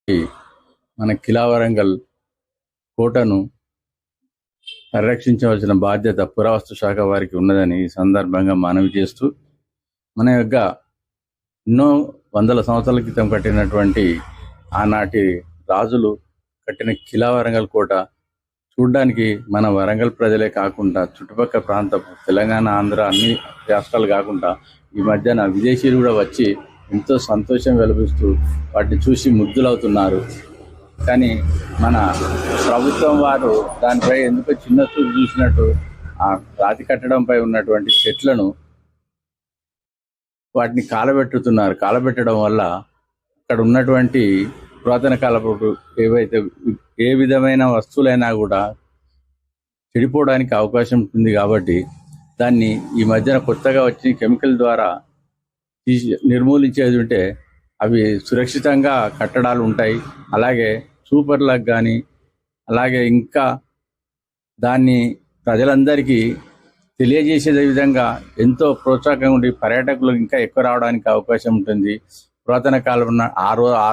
మన కిలా వరంగల్ కోటను పరిరక్షించవలసిన బాధ్యత పురావస్తు శాఖ వారికి ఉన్నదని ఈ సందర్భంగా మనవి చేస్తూ, మన యొక్క ఎన్నో వందల సంవత్సరాల క్రితం కట్టినటువంటి ఆనాటి రాజులు కట్టిన కిలా వరంగల్ కోట చూడ్డానికి మన వరంగల్ ప్రజలే కాకుండా చుట్టుపక్కల ప్రాంతం తెలంగాణ, ఆంధ్ర అన్ని రాష్ట్రాలు కాకుండా ఈ మధ్యన విదేశీయులు కూడా వచ్చి ఎంతో సంతోషం వెలిపిస్తూ వాటిని చూసి ముగ్ధులవుతున్నారు. కానీ మన ప్రభుత్వం వారు దానిపై ఎందుకో చిన్న చూపు చూసినట్టు ఆ రాతి కట్టడంపై ఉన్నటువంటి చెట్లను వాటిని కాలబెట్టుతున్నారు. కాలబెట్టడం వల్ల అక్కడ ఉన్నటువంటి పురాతన కాలపు ఏవైతే ఏ విధమైన వస్తువులైనా కూడా చెడిపోవడానికి అవకాశం ఉంటుంది. కాబట్టి దాన్ని ఈ మధ్యన కొత్తగా వచ్చి కెమికల్ ద్వారా నిర్మూలించేది ఉంటే అవి సురక్షితంగా కట్టడాలు ఉంటాయి. అలాగే సూపర్లకు కానీ అలాగే ఇంకా దాన్ని ప్రజలందరికీ తెలియజేసే విధంగా ఎంతో ప్రోత్సాహంగా ఉండి పర్యాటకులు ఇంకా ఎక్కువ రావడానికి అవకాశం ఉంటుంది. పురాతన కాలం